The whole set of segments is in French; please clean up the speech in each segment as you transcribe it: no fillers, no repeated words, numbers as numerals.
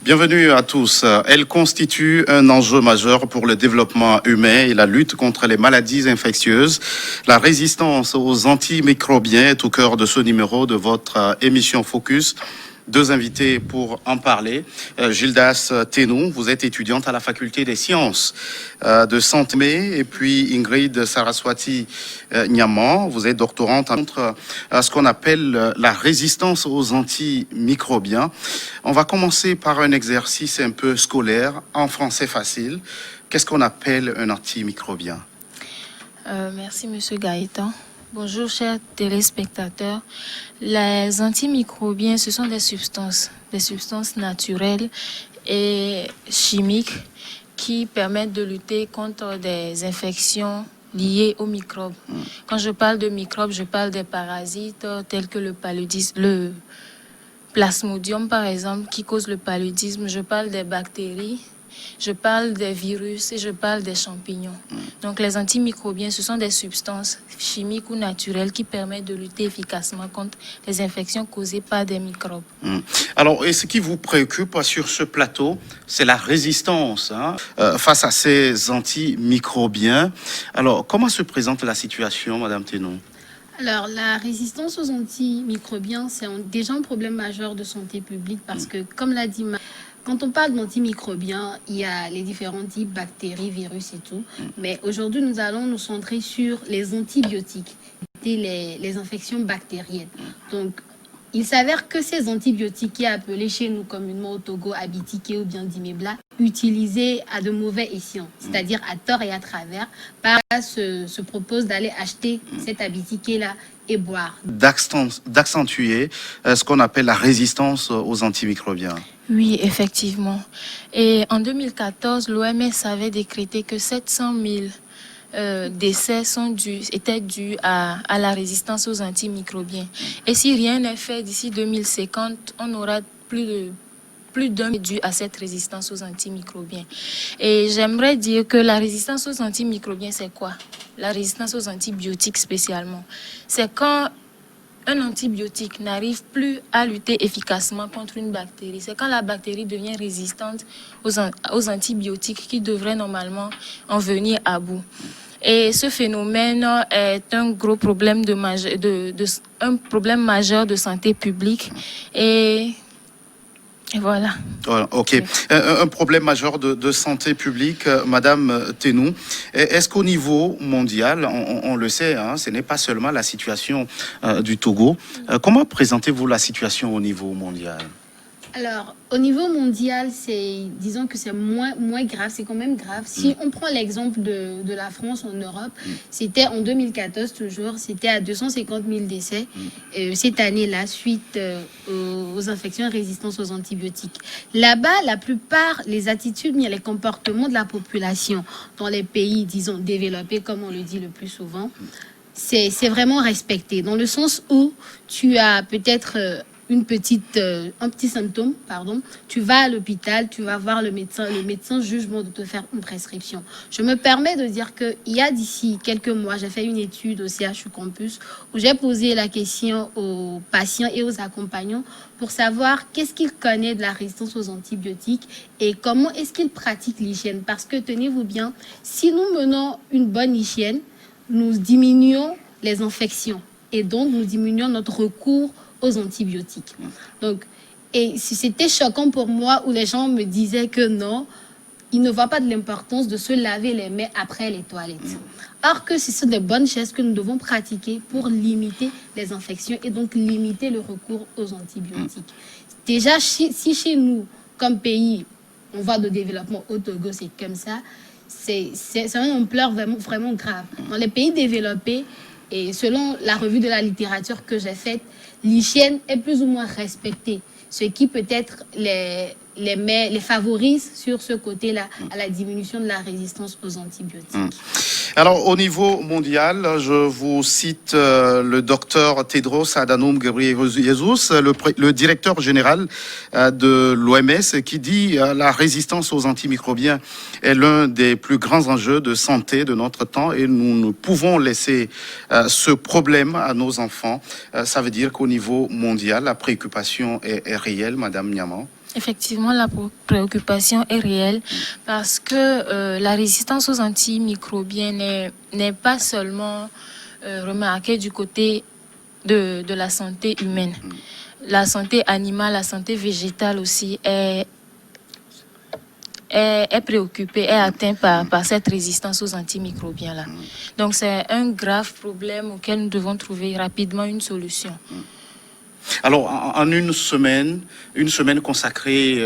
Bienvenue à tous. Elle constitue un enjeu majeur pour le développement humain et la lutte contre les maladies infectieuses. La résistance aux antimicrobiens est au cœur de ce numéro de votre émission Focus. Deux invités pour en parler. Gildas Tenou, vous êtes étudiante à la faculté des sciences de santé, et puis Ingrid Saraswati Nyaman, vous êtes doctorante contre ce qu'on appelle la résistance aux antimicrobiens. On va commencer par un exercice un peu scolaire, en français facile. Qu'est-ce qu'on appelle un antimicrobien? Merci, Monsieur Gaëtan. Bonjour, chers téléspectateurs. Les antimicrobiens, ce sont des substances naturelles et chimiques qui permettent de lutter contre des infections liées aux microbes. Quand je parle de microbes, je parle des parasites tels que le plasmodium, par exemple, qui cause le paludisme. Je parle des bactéries. Je parle des virus et je parle des champignons. Donc les antimicrobiens, ce sont des substances chimiques ou naturelles qui permettent de lutter efficacement contre les infections causées par des microbes. Alors, et ce qui vous préoccupe sur ce plateau, c'est la résistance face à ces antimicrobiens. Alors, comment se présente la situation, Madame Tenou? Alors, la résistance aux antimicrobiens, c'est déjà un problème majeur de santé publique parce que, comme l'a dit quand on parle d'antimicrobiens, il y a les différents types, bactéries, virus et tout. Mais aujourd'hui, nous allons nous centrer sur les antibiotiques et les infections bactériennes. Donc, il s'avère que ces antibiotiques, qui est appelé chez nous communément au Togo Abitike ou bien Dimebla, utilisés à de mauvais escients, c'est-à-dire à tort et à travers, se propose d'aller acheter cet Abitike-là et boire. D'accentuer ce qu'on appelle la résistance aux antimicrobiens. Oui, effectivement. Et en 2014, l'OMS avait décrété que 700 000 décès étaient dus à la résistance aux antimicrobiens. Et si rien n'est fait d'ici 2050, on aura plus d'un dû à cette résistance aux antimicrobiens. Et j'aimerais dire que la résistance aux antimicrobiens, c'est quoi? La résistance aux antibiotiques spécialement. C'est quand un antibiotique n'arrive plus à lutter efficacement contre une bactérie. C'est quand la bactérie devient résistante aux antibiotiques qui devraient normalement en venir à bout. Et ce phénomène est un gros problème un problème majeur de santé publique. Et voilà. Ok. Un problème majeur de santé publique, Madame Tenou. Est-ce qu'au niveau mondial, on le sait, ce n'est pas seulement la situation du Togo. Comment présentez-vous la situation au niveau mondial? Alors, au niveau mondial, disons que c'est moins grave, c'est quand même grave. Si on prend l'exemple de la France en Europe, c'était en 2014 toujours, c'était à 250 000 décès cette année-là, suite aux infections et résistances aux antibiotiques. Là-bas, la plupart, les attitudes, les comportements de la population dans les pays, disons, développés, comme on le dit le plus souvent, c'est vraiment respecté, dans le sens où tu as peut-être un petit symptôme, tu vas à l'hôpital, tu vas voir le médecin juge de te faire une prescription. Je me permets de dire qu'il y a d'ici quelques mois, j'ai fait une étude au CHU Campus où j'ai posé la question aux patients et aux accompagnants pour savoir qu'est-ce qu'ils connaissent de la résistance aux antibiotiques et comment est-ce qu'ils pratiquent l'hygiène. Parce que, tenez-vous bien, si nous menons une bonne hygiène, nous diminuons les infections et donc nous diminuons notre recours aux antibiotiques. Donc, et c'était choquant pour moi où les gens me disaient que non, ils ne voient pas de l'importance de se laver les mains après les toilettes. Or que ce sont des bonnes choses que nous devons pratiquer pour limiter les infections et donc limiter le recours aux antibiotiques. Déjà, si chez nous, comme pays, on voit de développement au Togo, c'est comme ça, c'est une ampleur vraiment grave. Dans les pays développés, et selon la revue de la littérature que j'ai faite, l'hygiène est plus ou moins respectée, ce qui peut-être les favorise sur ce côté-là à la diminution de la résistance aux antibiotiques. Alors, au niveau mondial, je vous cite le docteur Tedros Adhanom Ghebreyesus, le directeur général de l'OMS, qui dit la résistance aux antimicrobiens est l'un des plus grands enjeux de santé de notre temps et nous ne pouvons laisser ce problème à nos enfants. Ça veut dire qu'au niveau mondial, la préoccupation est réelle, Madame Nyaman. Effectivement, la préoccupation est réelle parce que la résistance aux antimicrobiens n'est pas seulement remarquée du côté de la santé humaine. La santé animale, la santé végétale aussi est préoccupée, est atteinte par cette résistance aux antimicrobiens-là. Donc c'est un grave problème auquel nous devons trouver rapidement une solution. Alors, en une semaine consacrée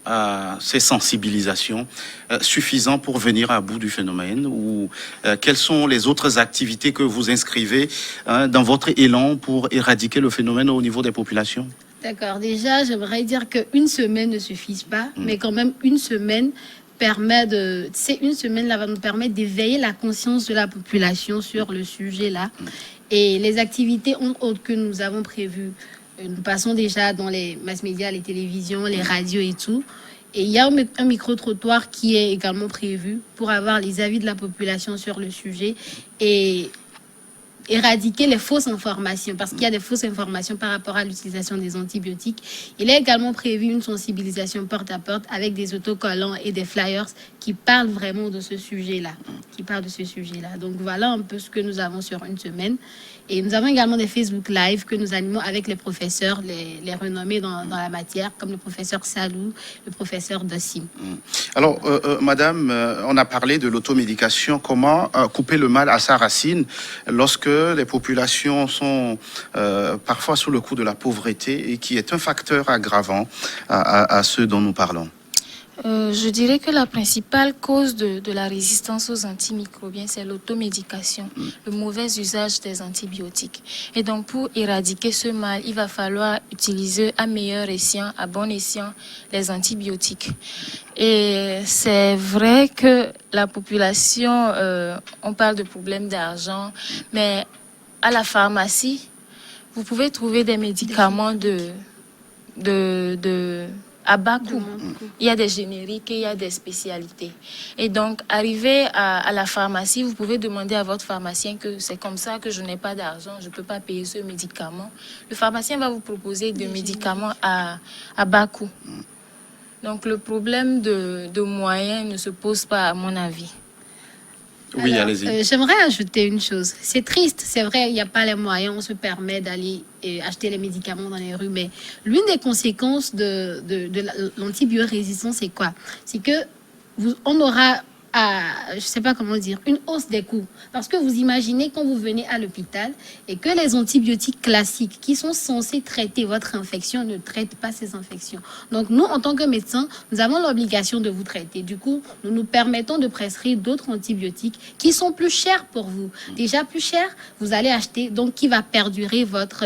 à ces sensibilisations, suffisant pour venir à bout du phénomène, ou quelles sont les autres activités que vous inscrivez dans votre élan pour éradiquer le phénomène au niveau des populations? D'accord. Déjà, j'aimerais dire qu'une semaine ne suffit pas, mais quand même une semaine une semaine-là va nous permettre d'éveiller la conscience de la population sur le sujet-là. Et les activités autres que nous avons prévues, nous passons déjà dans les mass médias, les télévisions, les radios et tout. Et il y a un micro-trottoir qui est également prévu pour avoir les avis de la population sur le sujet et éradiquer les fausses informations, parce qu'il y a des fausses informations par rapport à l'utilisation des antibiotiques. Il est également prévu une sensibilisation porte à porte avec des autocollants et des flyers qui parlent vraiment de ce sujet-là. Donc voilà un peu ce que nous avons sur une semaine. Et nous avons également des Facebook Live que nous animons avec les professeurs, les renommés dans la matière, comme le professeur Salou, le professeur Dassim. Alors, madame, on a parlé de l'automédication. Comment couper le mal à sa racine lorsque les populations sont parfois sous le coup de la pauvreté et qui est un facteur aggravant à ceux dont nous parlons? Je dirais que la principale cause de la résistance aux antimicrobiens, c'est l'automédication, le mauvais usage des antibiotiques. Et donc, pour éradiquer ce mal, il va falloir utiliser à meilleur escient, à bon escient, les antibiotiques. Et c'est vrai que la population, on parle de problèmes d'argent, mais à la pharmacie, vous pouvez trouver des médicaments à bas coût. Il y a des génériques et il y a des spécialités. Et donc, arrivé à la pharmacie, vous pouvez demander à votre pharmacien que c'est comme ça que je n'ai pas d'argent, je ne peux pas payer ce médicament. Le pharmacien va vous proposer des médicaments à bas coût. Donc, le problème de moyens ne se pose pas, à mon avis. Oui, allez-y. J'aimerais ajouter une chose. C'est triste, c'est vrai, il n'y a pas les moyens, on se permet d'aller acheter les médicaments dans les rues, mais l'une des conséquences de l'antibiorésistance, c'est quoi? C'est que on aura je ne sais pas comment dire, une hausse des coûts. Parce que vous imaginez quand vous venez à l'hôpital et que les antibiotiques classiques qui sont censés traiter votre infection ne traitent pas ces infections. Donc nous, en tant que médecins, nous avons l'obligation de vous traiter. Du coup, nous nous permettons de prescrire d'autres antibiotiques qui sont plus chers pour vous. Déjà plus chers, vous allez acheter, donc qui va perdurer votre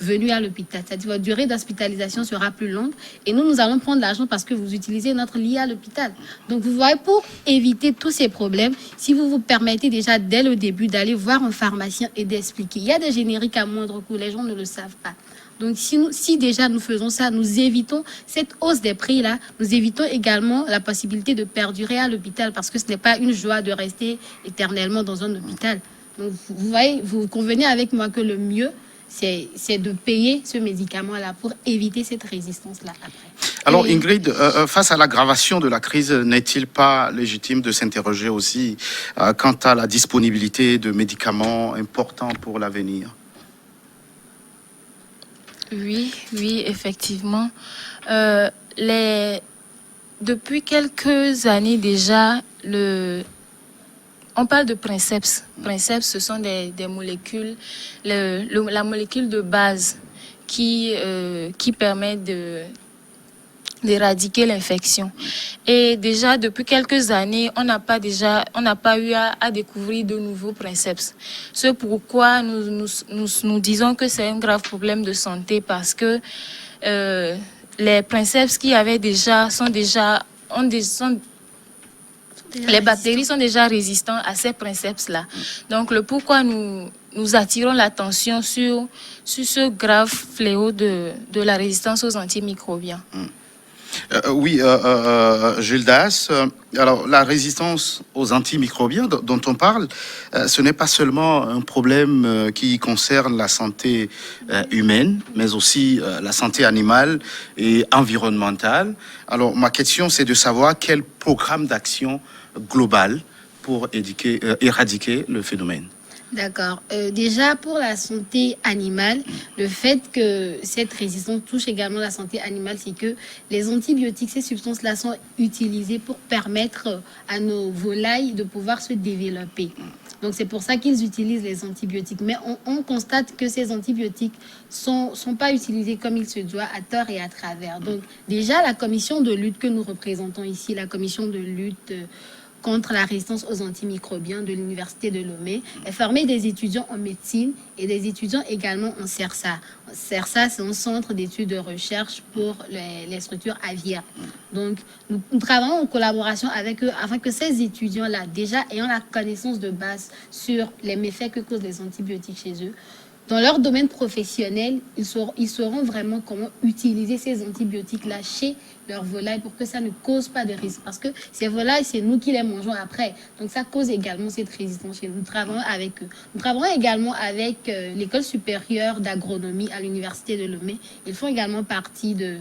venue à l'hôpital. C'est-à-dire votre durée d'hospitalisation sera plus longue et nous allons prendre l'argent parce que vous utilisez notre lit à l'hôpital. Donc vous voyez, pour éviter tous ces problèmes, si vous vous permettez déjà dès le début d'aller voir un pharmacien et d'expliquer. Il y a des génériques à moindre coût, les gens ne le savent pas. Donc si déjà nous faisons ça, nous évitons cette hausse des prix-là, nous évitons également la possibilité de perdurer à l'hôpital parce que ce n'est pas une joie de rester éternellement dans un hôpital. Donc vous voyez, vous convenez avec moi que le mieux, c'est de payer ce médicament-là pour éviter cette résistance-là après. Alors Ingrid, face à l'aggravation de la crise, n'est-il pas légitime de s'interroger aussi quant à la disponibilité de médicaments importants pour l'avenir? Oui, effectivement. Depuis quelques années déjà, on parle de princeps. Princeps, ce sont des molécules, la molécule de base qui permet d'éradiquer l'infection. Et déjà, depuis quelques années, on n'a pas eu à découvrir de nouveaux princeps. C'est pourquoi nous disons que c'est un grave problème de santé parce que les princeps qui avaient les bactéries sont déjà résistantes à ces princeps-là. Donc, le pourquoi nous attirons l'attention sur ce grave fléau de la résistance aux antimicrobiens. Gildas, alors la résistance aux antimicrobiens dont on parle, ce n'est pas seulement un problème qui concerne la santé humaine, mais aussi la santé animale et environnementale. Alors ma question, c'est de savoir quel programme d'action global pour éradiquer le phénomène. D'accord. Déjà, pour la santé animale, le fait que cette résistance touche également la santé animale, c'est que les antibiotiques, ces substances-là, sont utilisées pour permettre à nos volailles de pouvoir se développer. Donc, c'est pour ça qu'ils utilisent les antibiotiques. Mais on constate que ces antibiotiques sont pas utilisés comme il se doit, à tort et à travers. Donc, déjà, la commission de lutte que nous représentons ici, la commission de lutte contre la résistance aux antimicrobiens de l'Université de Lomé, est formée des étudiants en médecine et des étudiants également en CERSA. CERSA, c'est un centre d'études de recherche pour les structures aviaires. Donc, nous travaillons en collaboration avec eux afin que ces étudiants-là, déjà ayant la connaissance de base sur les méfaits que causent les antibiotiques chez eux, dans leur domaine professionnel, ils sauront vraiment comment utiliser ces antibiotiques-là chez leurs volailles pour que ça ne cause pas de risque. Parce que ces volailles, c'est nous qui les mangeons après. Donc ça cause également cette résistance chez nous. Nous travaillons avec eux. Nous travaillons également avec l'École supérieure d'agronomie à l'Université de Lomé. Ils font également partie de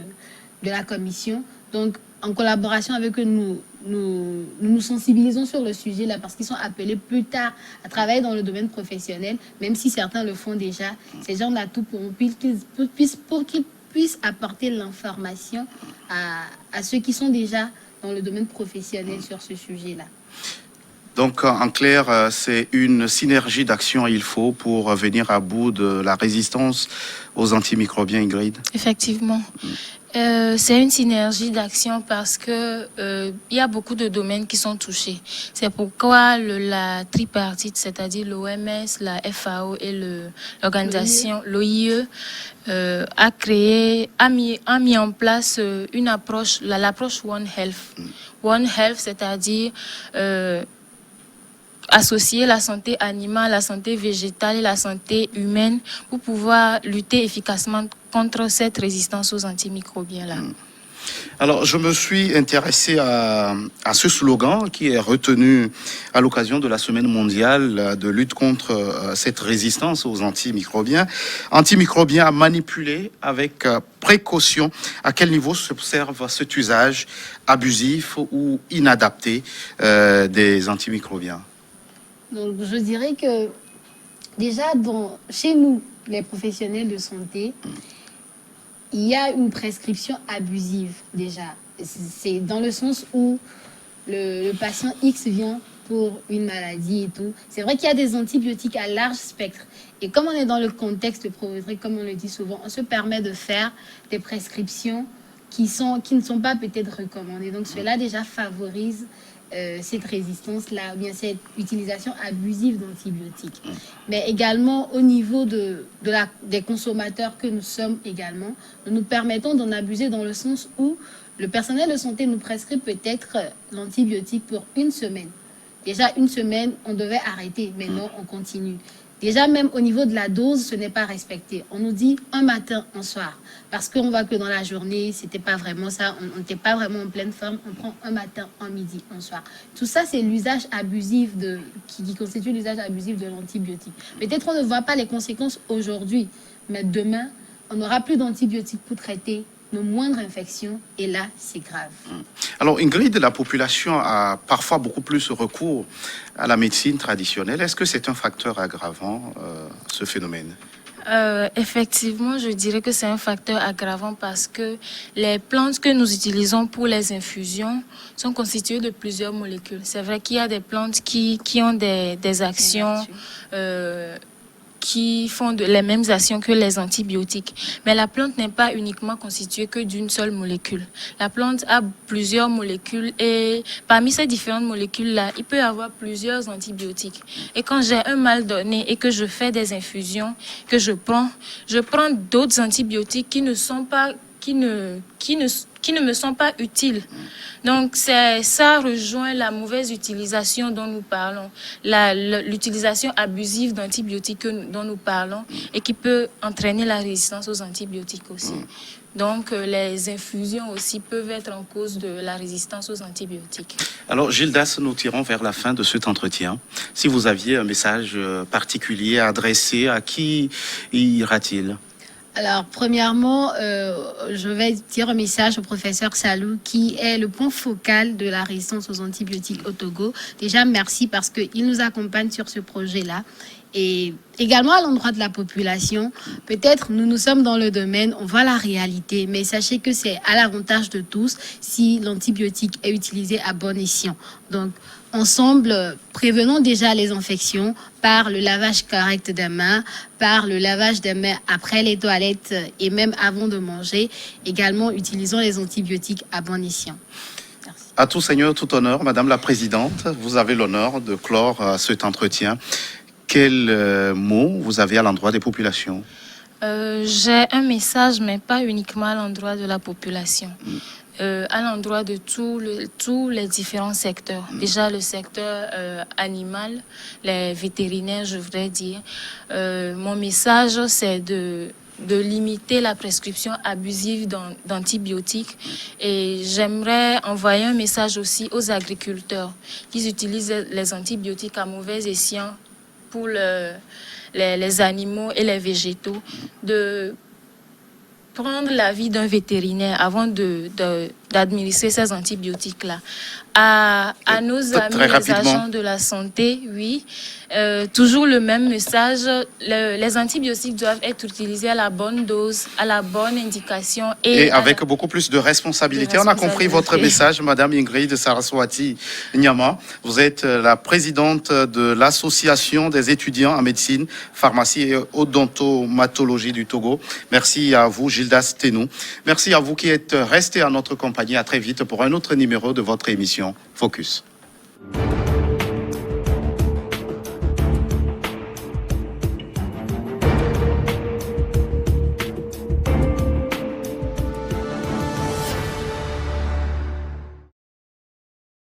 la commission. Donc, en collaboration avec eux, nous sensibilisons sur le sujet là parce qu'ils sont appelés plus tard à travailler dans le domaine professionnel, même si certains le font déjà. Ces gens là tout pour qu'ils puissent apporter l'information à ceux qui sont déjà dans le domaine professionnel sur ce sujet là. Donc, en clair, c'est une synergie d'action il faut pour venir à bout de la résistance aux antimicrobiens, Ingrid. Effectivement. C'est une synergie d'action parce que il y a beaucoup de domaines qui sont touchés. C'est pourquoi la tripartite, c'est-à-dire l'OMS, la FAO et l'organisation, l'OIE, a mis en place une approche, l'approche One Health. One Health, c'est-à-dire associer la santé animale, la santé végétale et la santé humaine pour pouvoir lutter efficacement contre cette résistance aux antimicrobiens-là. Alors, je me suis intéressé à ce slogan qui est retenu à l'occasion de la Semaine mondiale de lutte contre cette résistance aux antimicrobiens. Antimicrobiens à manipuler avec précaution. À quel niveau s'observe cet usage abusif ou inadapté des antimicrobiens? Donc, je dirais que déjà, chez nous, les professionnels de santé, il y a une prescription abusive déjà. C'est dans le sens où le patient X vient pour une maladie et tout. C'est vrai qu'il y a des antibiotiques à large spectre. Et comme on est dans le contexte provoqué, comme on le dit souvent, on se permet de faire des prescriptions qui ne sont pas peut-être recommandées. Donc, cela déjà favorise cette résistance-là, ou bien cette utilisation abusive d'antibiotiques. Mais également au niveau des consommateurs que nous sommes également, nous nous permettons d'en abuser dans le sens où le personnel de santé nous prescrit peut-être l'antibiotique pour une semaine. Déjà une semaine, on devait arrêter, maintenant on continue. Déjà, même au niveau de la dose, ce n'est pas respecté. On nous dit un matin, un soir. Parce qu'on voit que dans la journée, c'était pas vraiment ça. On n'était pas vraiment en pleine forme. On prend un matin, un midi, un soir. Tout ça, c'est l'usage abusif qui constitue l'usage abusif de l'antibiotique. Peut-être on ne voit pas les conséquences aujourd'hui. Mais demain, on n'aura plus d'antibiotiques pour traiter nos moindres infections. Et là, c'est grave. Alors, Ingrid, la population a parfois beaucoup plus recours à la médecine traditionnelle. Est-ce que c'est un facteur aggravant, ce phénomène? Effectivement, je dirais que c'est un facteur aggravant parce que les plantes que nous utilisons pour les infusions sont constituées de plusieurs molécules. C'est vrai qu'il y a des plantes qui ont des actions qui font les mêmes actions que les antibiotiques. Mais la plante n'est pas uniquement constituée que d'une seule molécule. La plante a plusieurs molécules et parmi ces différentes molécules-là, il peut y avoir plusieurs antibiotiques. Et quand j'ai un mal donné et que je fais des infusions, que je prends d'autres antibiotiques qui ne sont pas qui ne me sont pas utiles. Donc, ça rejoint la mauvaise utilisation dont nous parlons, l'utilisation abusive d'antibiotiques dont nous parlons et qui peut entraîner la résistance aux antibiotiques aussi. Donc, les infusions aussi peuvent être en cause de la résistance aux antibiotiques. Alors, Gildas, nous tirons vers la fin de cet entretien. Si vous aviez un message particulier à adresser, à qui ira-t-il ? Alors, premièrement, je vais dire un message au professeur Salou, qui est le point focal de la résistance aux antibiotiques au Togo. Déjà, merci parce qu'il nous accompagne sur ce projet-là. Et également à l'endroit de la population, peut-être nous sommes dans le domaine, on voit la réalité, mais sachez que c'est à l'avantage de tous si l'antibiotique est utilisé à bon escient. Donc, ensemble, prévenons déjà les infections par le lavage correct des mains, par le lavage des mains après les toilettes et même avant de manger. Également, utilisons les antibiotiques à bon escient. Merci. À tout seigneur, tout honneur, Madame la Présidente, vous avez l'honneur de clore cet entretien. Quel mot vous avez à l'endroit des populations ? J'ai un message, mais pas uniquement à l'endroit de la population. À l'endroit de tous les différents secteurs. Déjà, le secteur animal, les vétérinaires, je voudrais dire. Mon message, c'est de limiter la prescription abusive d'antibiotiques. Et j'aimerais envoyer un message aussi aux agriculteurs qui utilisent les antibiotiques à mauvais escient pour les animaux et les végétaux, de prendre l'avis d'un vétérinaire avant d'administrer ces antibiotiques-là. À nos amis, les agents de la santé, oui, toujours le même message. Les antibiotiques doivent être utilisés à la bonne dose, à la bonne indication. Et avec beaucoup plus de responsabilité. On a compris votre message, Madame Ingrid Saraswati Nyama. Vous êtes la présidente de l'Association des étudiants en médecine, pharmacie et odontomatologie du Togo. Merci à vous, Gildas Tenou. Merci à vous qui êtes restés à notre compagnie. À très vite pour un autre numéro de votre émission Focus.